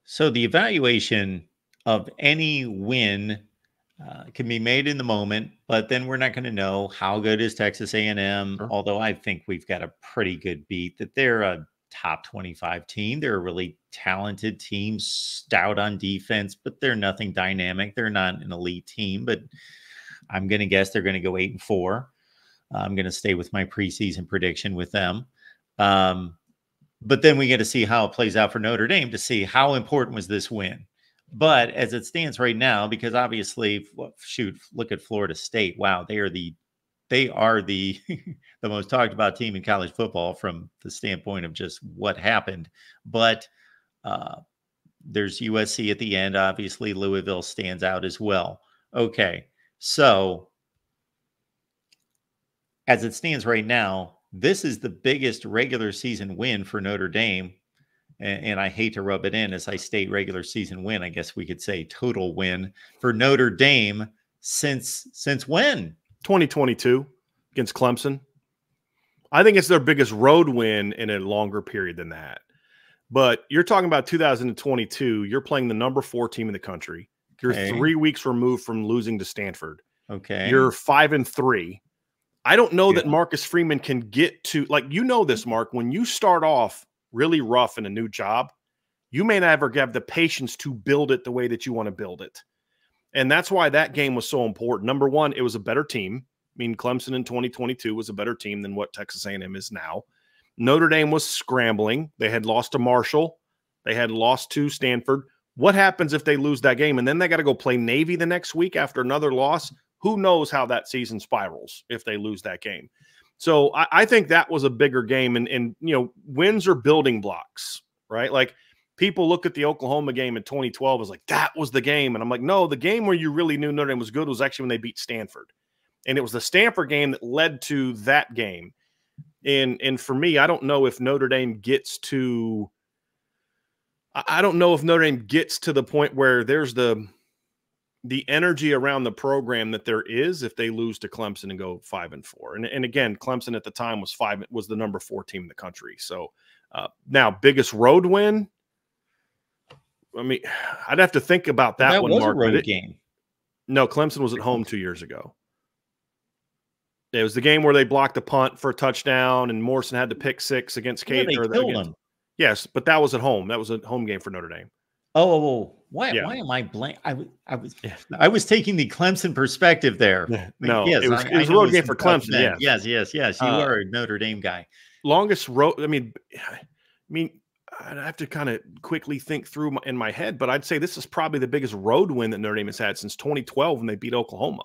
So the evaluation of any win can be made in the moment, but then we're not going to know how good is Texas A&M. Sure. Although I think we've got a pretty good beat that they're a top 25 team. They're a really talented team, stout on defense, but they're nothing dynamic. They're not an elite team, but I'm going to guess they're going to go 8-4. I'm going to stay with my preseason prediction with them. But then we get to see how it plays out for Notre Dame to see how important was this win. But as it stands right now, because obviously, shoot, look at Florida State. Wow, they are the the most talked about team in college football from the standpoint of just what happened. But there's USC at the end. Obviously, Louisville stands out as well. Okay, so as it stands right now, this is the biggest regular season win for Notre Dame. And I hate to rub it in as I state regular season win. I guess we could say total win for Notre Dame since when? 2022 against Clemson. I think it's their biggest road win in a longer period than that. But you're talking about 2022. You're playing the number 4 team in the country. You're 3 weeks removed from losing to Stanford. Okay. You're 5-3. I don't know that Marcus Freeman can get to, like, you know this, Mark, when you start off really rough in a new job, you may never have the patience to build it the way that you want to build it. And that's why that game was so important. Number one, it was a better team. I mean, Clemson in 2022 was a better team than what Texas A&M is now. Notre Dame was scrambling. They had lost to Marshall. They had lost to Stanford. What happens if they lose that game? And then they got to go play Navy the next week after another loss. Who knows how that season spirals if they lose that game? So I think that was a bigger game. And, you know, wins are building blocks, right? Like, people look at the Oklahoma game in 2012 as like, that was the game. And I'm like, no, the game where you really knew Notre Dame was good was actually when they beat Stanford. And it was the Stanford game that led to that game. And for me, I don't know if Notre Dame gets to – I don't know if Notre Dame gets to the point where there's the energy around the program that there is if they lose to Clemson and go 5-4. And again, Clemson at the time was the number 4 team in the country. So now biggest road win. I mean, I'd have to think about that one, Mark. That was a road game. No, Clemson was at home 2 years ago. It was the game where they blocked a punt for a touchdown and Morrison had to pick 6 against Cade. They killed them. Yes, but that was at home. That was a home game for Notre Dame. Oh, why am I blank? I was taking the Clemson perspective there. No, yes, it was a road game for Clemson. Yes. You are a Notre Dame guy. Longest road. I mean, I'd have to kind of quickly think through in my head, but I'd say this is probably the biggest road win that Notre Dame has had since 2012 when they beat Oklahoma.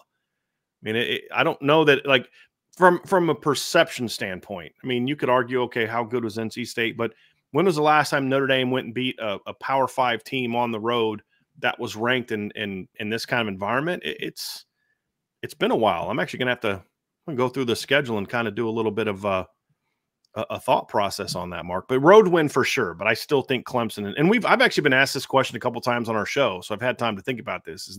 I mean, I don't know that, like, from a perception standpoint. I mean, you could argue, okay, how good was NC State? But when was the last time Notre Dame went and beat a Power 5 team on the road that was ranked in this kind of environment? It's been a while. I'm actually going to have to go through the schedule and kind of do a little bit of a thought process on that, Mark. But road win for sure. But I still think Clemson, and I've actually been asked this question a couple times on our show, so I've had time to think about this.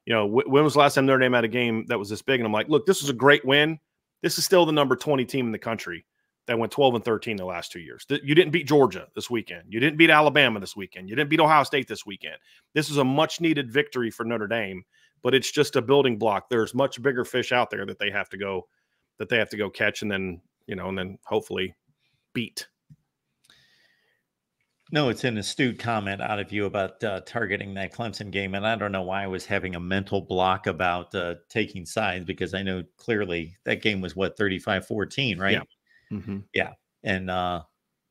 You know, when was the last time Notre Dame had a game that was this big? And I'm like, look, this was a great win. This is still the number 20 team in the country that went 12-13 the last 2 years. You didn't beat Georgia this weekend. You didn't beat Alabama this weekend. You didn't beat Ohio State this weekend. This is a much-needed victory for Notre Dame, but it's just a building block. There's much bigger fish out there that they have to go catch and then hopefully beat. No, it's an astute comment out of you about targeting that Clemson game. And I don't know why I was having a mental block about taking sides, because I know clearly that game was 35-14, right? Yeah. Mm-hmm. Yeah. And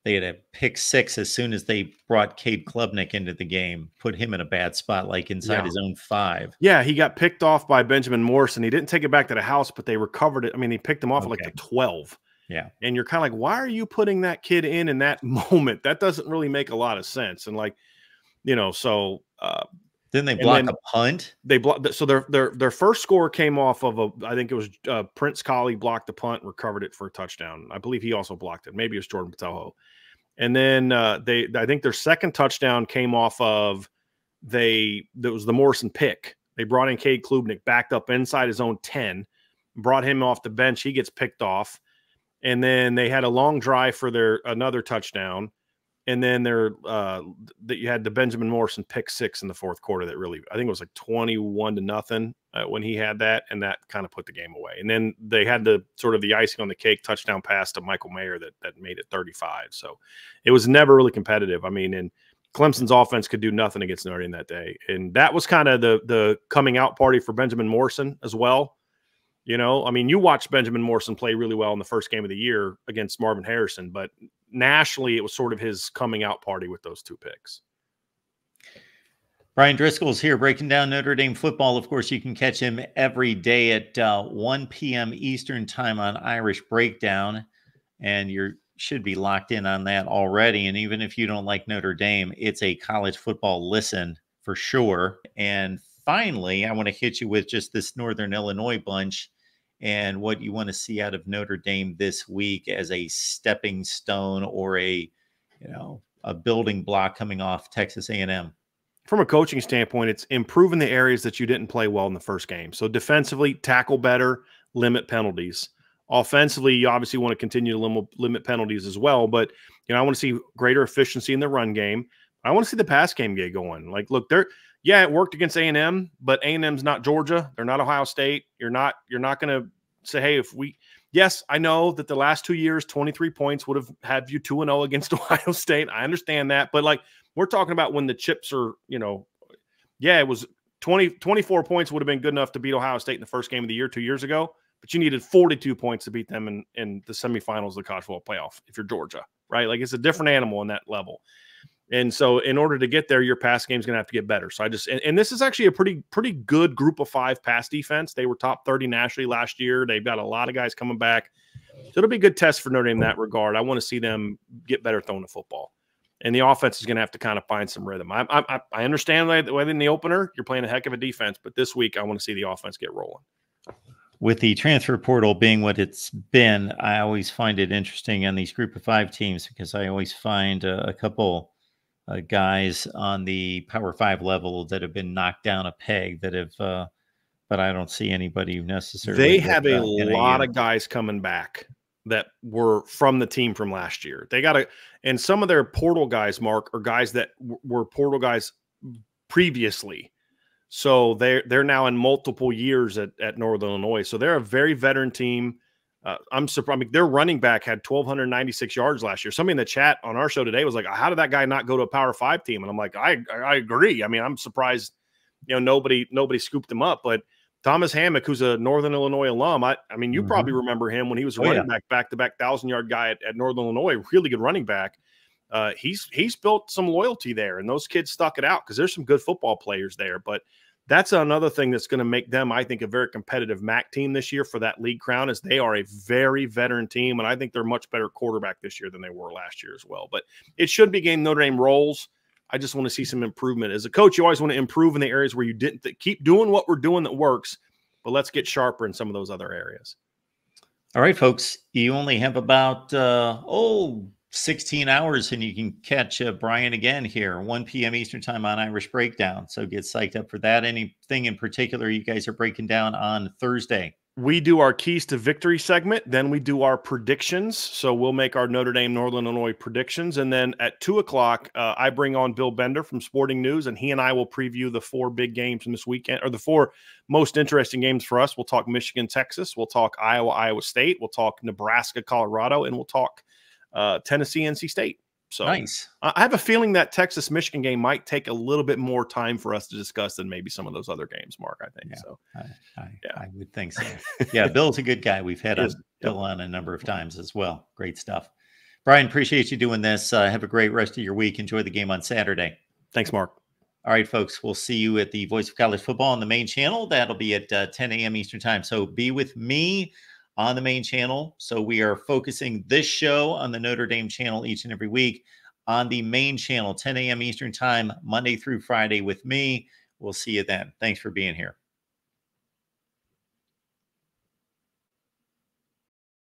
they had a pick 6 as soon as they brought Cade Klubnik into the game, put him in a bad spot, like inside his own 5. Yeah, he got picked off by Benjamin Morrison. He didn't take it back to the house, but they recovered it. I mean, they picked him off at like the 12. Yeah. And you're kind of like, why are you putting that kid in that moment? That doesn't really make a lot of sense. And like, so then they block a punt. They blocked. So their first score came off of I think it was Prince Colley blocked the punt, recovered it for a touchdown. I believe he also blocked it. Maybe it was Jordan Patelho. And then I think their second touchdown came off of that was the Morrison pick. They brought in Cade Klubnik, backed up inside his own 10, brought him off the bench. He gets picked off. And then they had a long drive for another touchdown. And then that you had the Benjamin Morrison pick 6 in the fourth quarter that really, I think it was like 21-0 when he had that, and that kind of put the game away. And then they had the sort of the icing on the cake touchdown pass to Michael Mayer that made it 35. So it was never really competitive. I mean, and Clemson's offense could do nothing against Notre Dame that day. And that was kind of the coming out party for Benjamin Morrison as well. You know, I mean, you watched Benjamin Morrison play really well in the first game of the year against Marvin Harrison, but nationally, it was sort of his coming out party with those 2 picks. Brian Driscoll's here breaking down Notre Dame football. Of course, you can catch him every day at 1 p.m. Eastern time on Irish Breakdown, and you should be locked in on that already. And even if you don't like Notre Dame, it's a college football listen for sure. And finally, I want to hit you with just this Northern Illinois bunch and what you want to see out of Notre Dame this week as a stepping stone or a building block coming off Texas A&M. From a coaching standpoint, it's improving the areas that you didn't play well in the first game. So defensively, tackle better, limit penalties. Offensively, you obviously want to continue to limit penalties as well. But, I want to see greater efficiency in the run game. I want to see the pass game get going. Like, look, it worked against A&M, but A&M's not Georgia. They're not Ohio State. You're not going to say, hey, yes, I know that the last 2 years, 23 points would have had you 2-0 against Ohio State. I understand that. But like, we're talking about when the chips are, it was 24 points would have been good enough to beat Ohio State in the first game of the year 2 years ago, but you needed 42 points to beat them in the semifinals of the college football playoff if you're Georgia, right? Like, it's a different animal in that level. And so in order to get there, your pass game is going to have to get better. So and this is actually a pretty good group of 5 pass defense. They were top 30 nationally last year. They've got a lot of guys coming back. So it'll be a good test for Notre Dame in that regard. I want to see them get better throwing the football. And the offense is going to have to kind of find some rhythm. I understand that in the opener, you're playing a heck of a defense, but this week I want to see the offense get rolling. With the transfer portal being what it's been, I always find it interesting on these group of 5 teams because I always find a couple guys on the Power 5 level that have been knocked down a peg that have, but I don't see anybody necessarily. They have a lot of guys coming back that were from the team from last year. And some of their portal guys, Mark, are guys that were portal guys previously. So they're now in multiple years at Northern Illinois. So they're a very veteran team. I'm surprised. I mean, their running back had 1,296 yards last year. Somebody in the chat on our show today was like, how did that guy not go to a Power 5 team? And I'm like, I agree. I mean, I'm surprised, nobody scooped him up. But Thomas Hammock, who's a Northern Illinois alum, I mean, you probably remember him when he was a running back-to-back 1,000-yard guy at Northern Illinois, really good running back. He's built some loyalty there, and those kids stuck it out because there's some good football players there. But that's another thing that's going to make them, I think, a very competitive MAC team this year for that league crown is they are a very veteran team, and I think they're much better quarterback this year than they were last year as well. But it should be game Notre Dame rolls. I just want to see some improvement. As a coach, you always want to improve in the areas where you didn't keep doing what we're doing that works, but let's get sharper in some of those other areas. All right, folks, you only have about 16 hours and you can catch Brian again here 1 p.m. Eastern time on Irish Breakdown. So get psyched up for that. Anything in particular you guys are breaking down on Thursday? We do our keys to victory segment. Then we do our predictions. So we'll make our Notre Dame, Northern Illinois predictions. And then at 2 o'clock, I bring on Bill Bender from Sporting News, and he and I will preview the 4 big games from this weekend, or the 4 most interesting games for us. We'll talk Michigan, Texas. We'll talk Iowa, Iowa State. We'll talk Nebraska, Colorado, and we'll talk Tennessee, NC State. So nice. I have a feeling that Texas-Michigan game might take a little bit more time for us to discuss than maybe some of those other games, Mark, I think. Yeah, so. I would think so. Yeah, Bill's a good guy. We've had Bill on a number of times as well. Great stuff. Brian, appreciate you doing this. Have a great rest of your week. Enjoy the game on Saturday. Thanks, Mark. All right, folks, we'll see you at the Voice of College Football on the main channel. That'll be at 10 a.m. Eastern time. So be with me on the main channel. So we are focusing this show on the Notre Dame channel each and every week on the main channel, 10 a.m. Eastern time, Monday through Friday with me. We'll see you then. Thanks for being here.